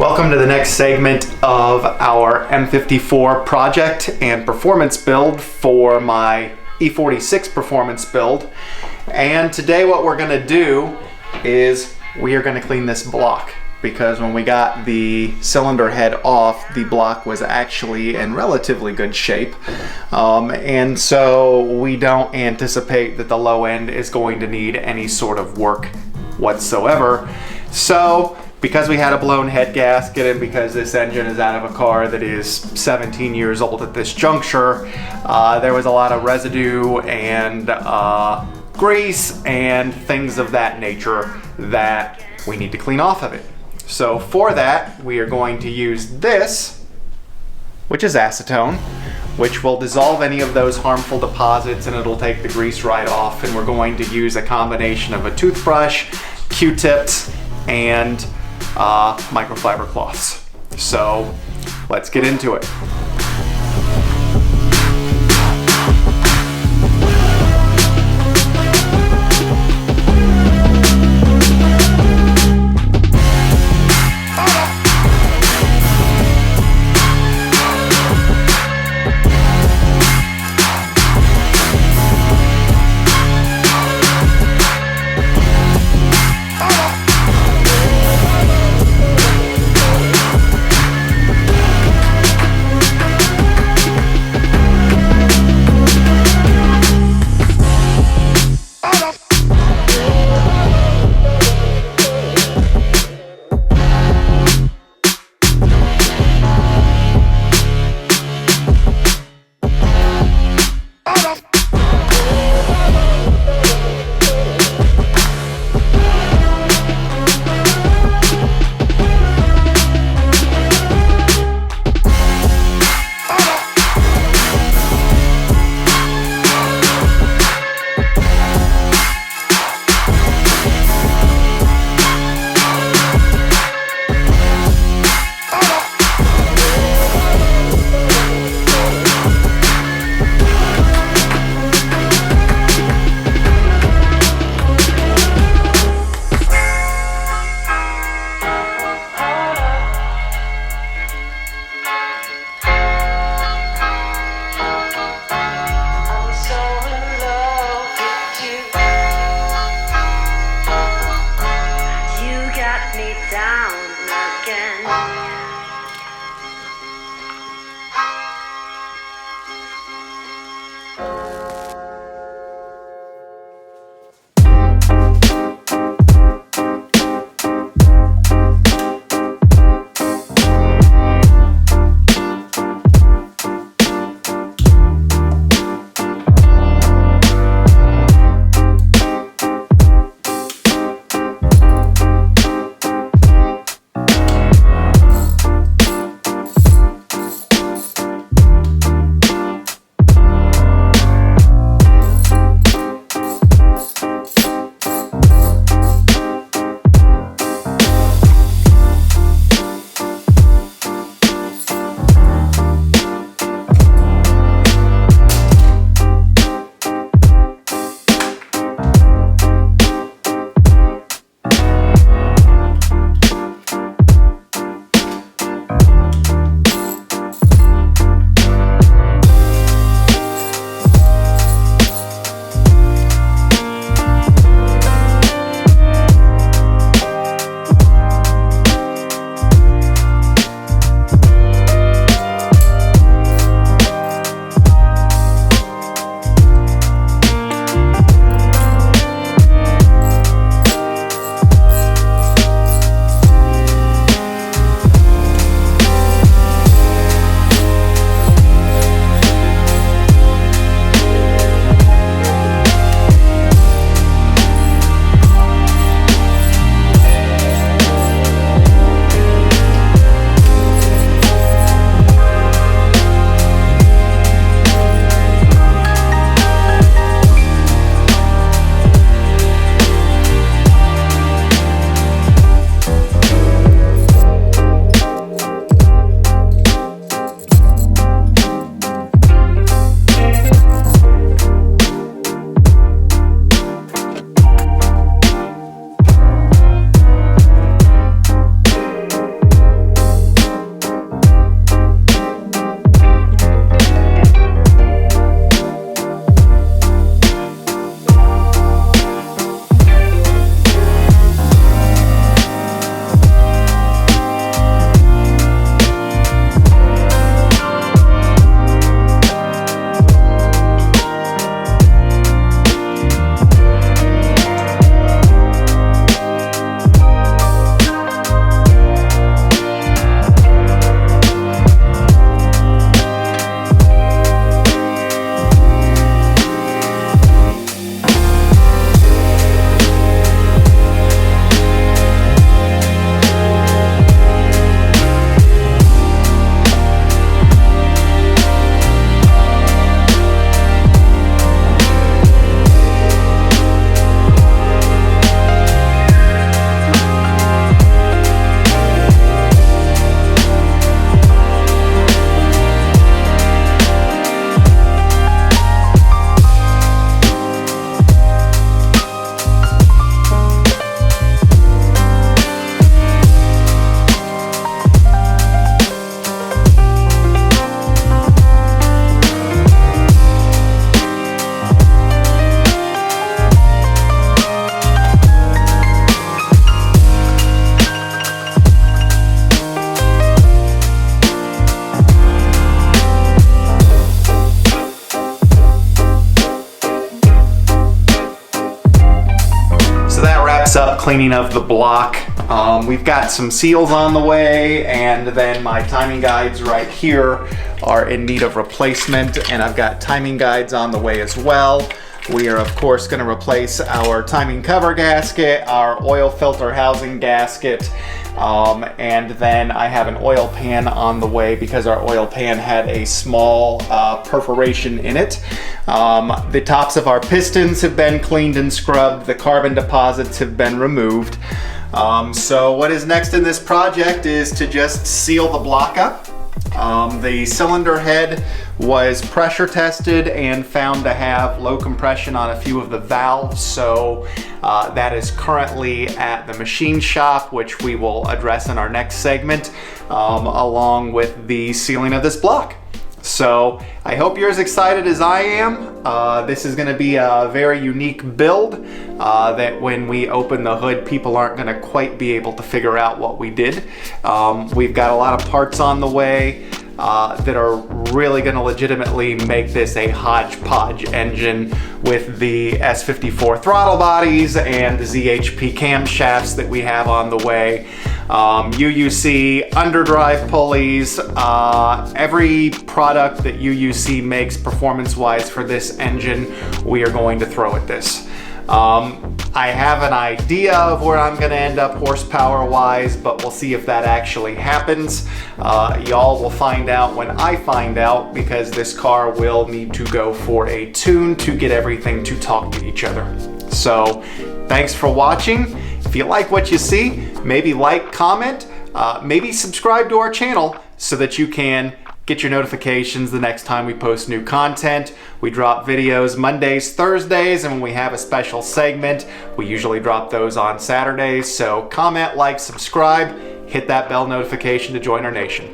Welcome to the next segment of our M54 project and performance build for my E46 performance build. And today what we're going to do is we are going to clean this block, because when we got the cylinder head off, the block was actually in relatively good shape. And so we don't anticipate that the low end is going to need any sort of work whatsoever. So because we had a blown head gasket and because this engine is out of a car that is 17 years old at this juncture, there was a lot of residue and grease and things of that nature that we need to clean off of it. So for that, we are going to use this, which is acetone, which will dissolve any of those harmful deposits and it'll take the grease right off. And we're going to use a combination of a toothbrush, Q-tips, and microfiber cloths. So let's get into it. cleaning of the block. We've got some seals on the way, and then my timing guides right here are in need of replacement, and I've got timing guides on the way as well. We are of course going to replace our timing cover gasket, our oil filter housing gasket, and then I have an oil pan on the way because our oil pan had a small perforation in it. The tops of our pistons have been cleaned and scrubbed. The carbon deposits have been removed. So what is next in this project is to just seal the block up. The cylinder head was pressure tested and found to have low compression on a few of the valves, so that is currently at the machine shop, which we will address in our next segment, along with the sealing of this block. So I hope you're as excited as I am. This is going to be a very unique build that when we open the hood, people aren't going to quite be able to figure out what we did. We've got a lot of parts on the way that are really going to legitimately make this a hodgepodge engine with the S54 throttle bodies and the ZHP camshafts that we have on the way. UUC underdrive pulleys, every product that UUC makes performance-wise for this engine, we are going to throw at this. I have an idea of where I'm going to end up horsepower-wise, but we'll see if that actually happens. Y'all will find out when I find out, because this car will need to go for a tune to get everything to talk to each other. So, thanks for watching. If you like what you see, maybe like, comment, maybe subscribe to our channel so that you can get your notifications the next time we post new content. We drop videos Mondays, Thursdays, and when we have a special segment, we usually drop those on Saturdays. So comment, like, subscribe, hit that bell notification to join our nation.